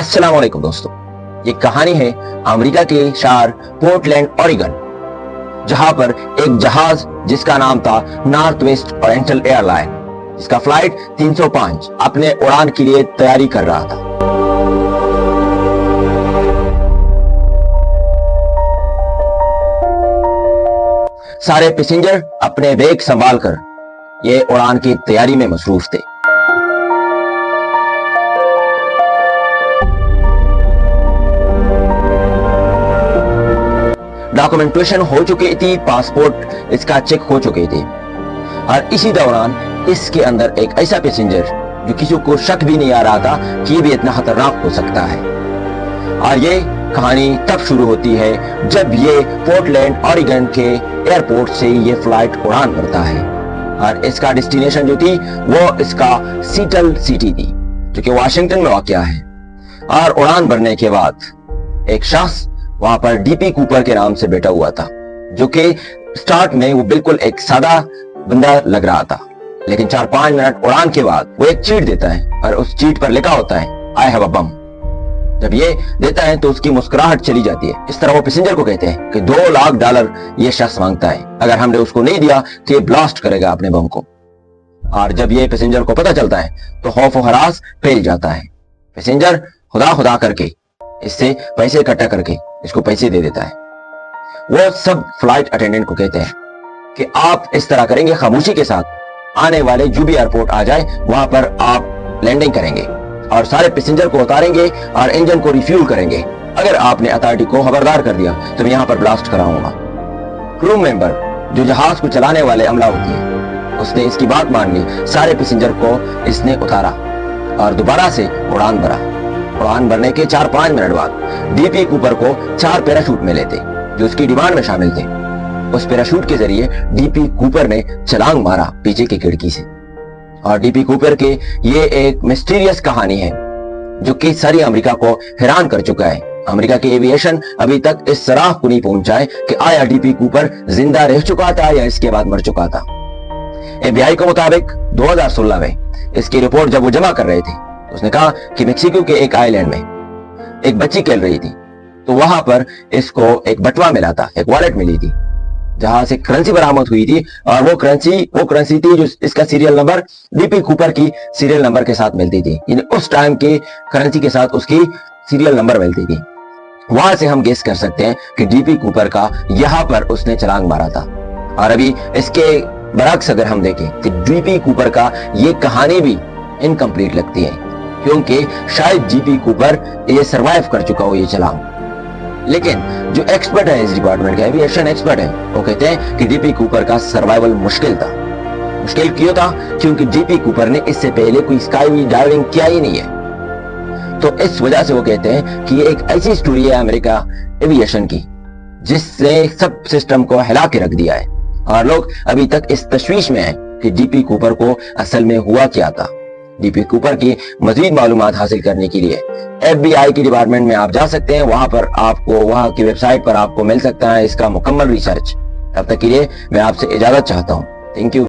अस्सलाम वालेकुम दोस्तों, ये कहानी है अमेरिका के शहर पोर्टलैंड ओरेगन, जहां पर एक जहाज जिसका नाम था नॉर्थ वेस्ट ओरिएंटल एयरलाइन, जिसका फ्लाइट 305 अपने उड़ान के लिए तैयारी कर रहा था। सारे पैसेंजर अपने बैग संभाल कर ये उड़ान की तैयारी में मसरूफ थे। डॉक्यूमेंटेशन हो चुकी थी, पासपोर्ट इसका चेक हो चुके थे, और इसी दौरान इसके अंदर एक ऐसा पैसेंजर जो किसी को शक भी नहीं आ रहा था कि ये भी इतना खतरनाक हो सकता है। और ये कहानी तब शुरू होती है जब ये पोर्टलैंड ओरेगन के एयरपोर्ट से ये फ्लाइट उड़ान भरता है, और इसका डेस्टिनेशन जो थी वो इसका सीटल सिटी थी, जो कि वाशिंगटन में वाक़या है। और उड़ान भरने के बाद एक शख्स वहां पर डीपी कूपर के नाम से बैठा हुआ था, जो कि स्टार्ट में वो बिल्कुल एक सादा बंदा लग रहा था, लेकिन 4-5 मिनट उड़ान के बाद वो एक चीट देता है, और उस चीट पर लिखा होता है आई हैव अ बम। जब ये देता है तो उसकी मुस्कुराहट चली जाती है। इस तरह वो पैसेंजर को कहते हैं कि $2 लाख ये शख्स मांगता है, अगर हमने उसको नहीं दिया तो ये ब्लास्ट करेगा अपने बम को। और जब ये पैसेंजर को पता चलता है तो खौफ और हरास फैल जाता है। पैसेंजर खुदा खुदा करके इससे पैसे इकट्ठा करके इसको पैसे दे देता है। वो सब फ्लाइट अटेंडेंट को कहते हैं कि आप इस तरह करेंगे, खामोशी के साथ आने वाले जो भी एयरपोर्ट आ जाए वहां पर आप लैंडिंग करेंगे और सारे पैसेंजर को उतारेंगे और इंजन को रिफ्यूल करेंगे। अगर आपने अथॉरिटी को खबरदार कर दिया तो मैं यहाँ पर ब्लास्ट कराऊंगा। क्रू मेंबर जो जहाज को चलाने वाले अमला होती है, उसने इसकी बात मान ली। सारे पैसेंजर को इसने उतारा और दोबारा से उड़ान भरा। उड़ान भरने के 4-5 मिनट बाद डीपी कूपर को 4 पैराशूट मिले थे, जो उसकी डिमांड में शामिल थे। उस पैराशूट के जरिए डीपी कूपर ने छलांग मारा पीछे की खिड़की से। और डीपी कूपर के ये एक मिस्टीरियस कहानी है जो कि सारी अमेरिका को हैरान कर चुका है। अमेरिका की एविएशन अभी तक इस सराह को नहीं पहुंचा है कि आया डीपी कूपर जिंदा रह चुका था या इसके बाद मर चुका था। FBI के मुताबिक 2016 में इसकी रिपोर्ट जब वो जमा कर रहे थे, उसने कहा कि मेक्सिको के एक आइलैंड में एक बच्ची खेल रही थी, तो वहां पर इसको एक बटवा मिला था, एक वॉलेट मिली थी, जहां से करेंसी बरामद हुई थी। और वो करेंसी थी जो इसका सीरियल नंबर डीपी कूपर की सीरियल नंबर के साथ मिलती थी, यानी उस टाइम की करेंसी के साथ उसकी सीरियल नंबर मिलती थी। वहां से हम गेस कर सकते हैं कि डीपी कूपर का यहां पर उसने छलांग मारा था। और अभी इसके बरक्स अगर हम देखें कि डीपी कूपर का ये कहानी भी इनकम्प्लीट लगती है, क्योंकि शायद डीपी कूपर ये सरवाइव कर चुका हो ये छलांग। लेकिन जो एक्सपर्ट है इस डिपार्टमेंट के, एविएशन एक्सपर्ट है, वो कहते हैं कि डीपी कूपर का सर्वाइवल मुश्किल था। मुश्किल क्यों था? क्योंकि डीपी कूपर ने इससे पहले कोई स्काई डाइविंग किया ही नहीं है। तो इस वजह से वो कहते हैं कि ये एक ऐसी स्टोरी है अमेरिका एविएशन की जिसने सब सिस्टम को हिला के रख दिया है, और लोग अभी तक इस तशवीश में हैं कि डीपी कूपर को असल में हुआ क्या था। डीपी कूपर की मजीद मालूमात हासिल करने के लिए FBI की डिपार्टमेंट में आप जा सकते हैं। वहां पर आपको, वहां की वेबसाइट पर आपको मिल सकता है इसका मुकम्मल रिसर्च। तब तक के लिए मैं आपसे इजाजत चाहता हूं। Thank you.